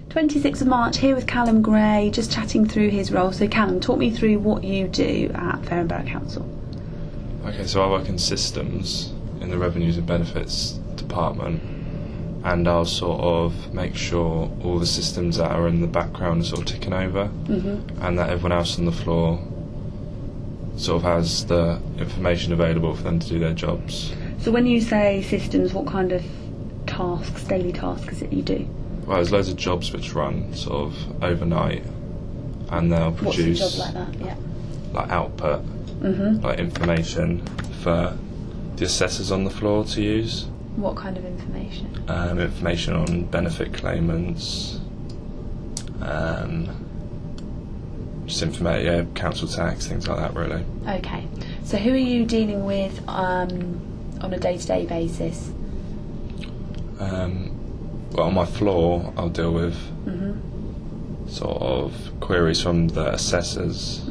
26th of March, here with Callum Gray, just chatting through his role. So Callum, talk me through what you do at Fareham Borough Council. Okay, so I work in systems in the Revenues and Benefits department, and I'll sort of make sure all the systems that are in the background are sort of ticking over, and that everyone else on the floor sort of has the information available for them to do their jobs. So when you say systems, what kind of tasks, daily tasks is it you do? Well, there's loads of jobs which run sort of overnight, and they'll produce What's a job like that? Yeah. like output, like information for the assessors on the floor to use. What kind of information? Information on benefit claimants, just information, council tax, things like that, really. Okay. So who are you dealing with on a day-to-day basis? Well, on my floor, I'll deal with sort of queries from the assessors.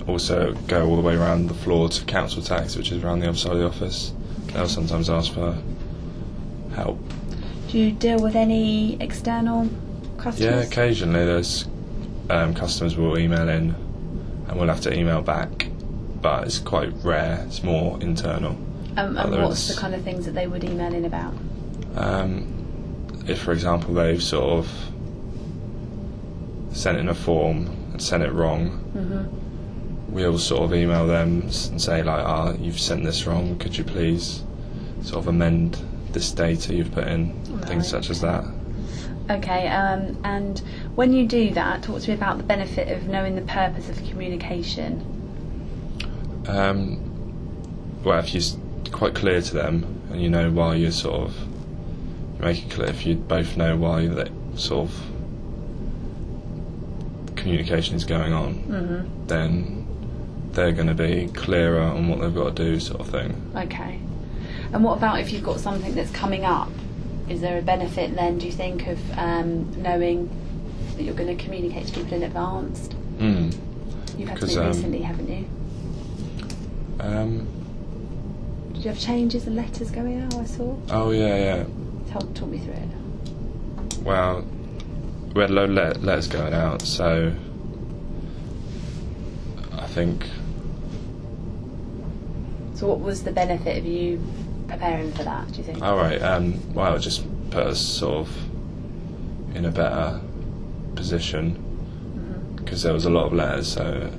Also go all the way around the floor to council tax, which is around the other side of the office. They'll sometimes ask for help. Do you deal with any external customers? Yeah, occasionally there's customers will email in and we'll have to email back, but it's quite rare. It's more internal. And what's the kind of things that they would email in about? If, for example, they've sort of sent in a form and sent it wrong, we'll sort of email them and say, like, you've sent this wrong, could you please sort of amend this data you've put in, things such as that. Okay, and when you do that, talk to me about the benefit of knowing the purpose of communication. Well, if you're quite clear to them and you know why you're sort of make it clear, if you both know why that sort of communication is going on, then they're going to be clearer on what they've got to do, sort of thing. Okay. And what about if you've got something that's coming up? Is there a benefit then, do you think, of knowing that you're going to communicate to people in advance? You've had something recently, haven't you? Did you have changes and letters going out, I saw? Oh, yeah. Talk me through it. Well, we had a load of letters going out, so I think... So what was the benefit of you preparing for that, do you think? Alright, well, it just put us sort of in a better position, because there was a lot of letters, so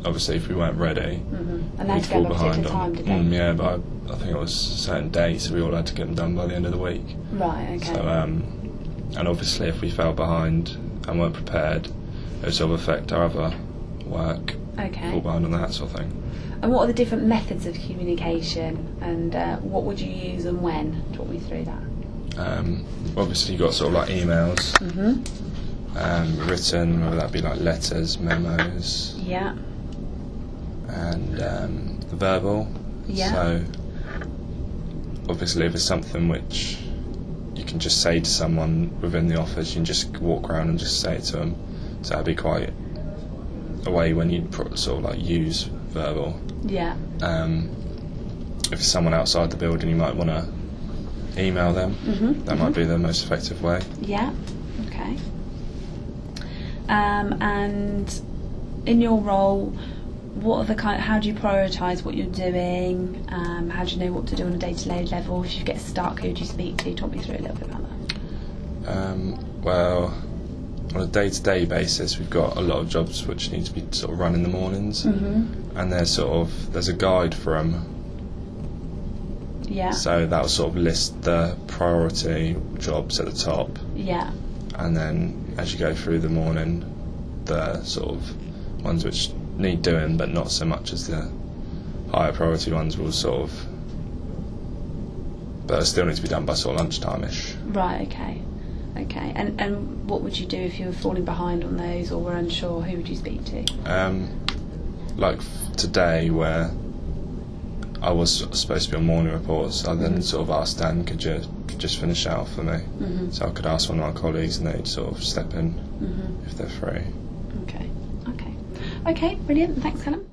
obviously if we weren't ready, and they had to go by a particular time, did they? Yeah, but I think it was a certain date, so we all had to get them done by the end of the week. Right, okay. So, and obviously if we fell behind and weren't prepared, it would sort of affect our other work. Okay. Fall behind on that sort of thing. And what are the different methods of communication, and what would you use and when? Talk me through that. Obviously you've got sort of like emails, written, whether that be like letters, memos, and verbal. So obviously if it's something which you can just say to someone within the office, you can just walk around and just say it to them, so that'd be quite a way when you sort of like use verbal. If it's someone outside the building, you might want to email them. That might be the most effective way. Okay. And in your role, what are the how do you prioritise what you're doing? How do you know what to do on a day-to-day level? If you get stuck, who do you speak to? Talk me through a little bit about that. Well, on a day-to-day basis, we've got a lot of jobs which need to be sort of run in the mornings, and there's a guide for them. So that'll sort of list the priority jobs at the top. And then as you go through the morning, the sort of ones which need doing but not so much as the higher priority ones will sort of, but still need to be done by sort of lunchtime-ish. Right, okay. And what would you do if you were falling behind on those or were unsure? Who would you speak to? Like today, where I was supposed to be on morning reports, I then sort of asked Dan, could you just finish out for me? So I could ask one of my colleagues and they'd sort of step in if they're free. Okay, brilliant. Thanks, Callum.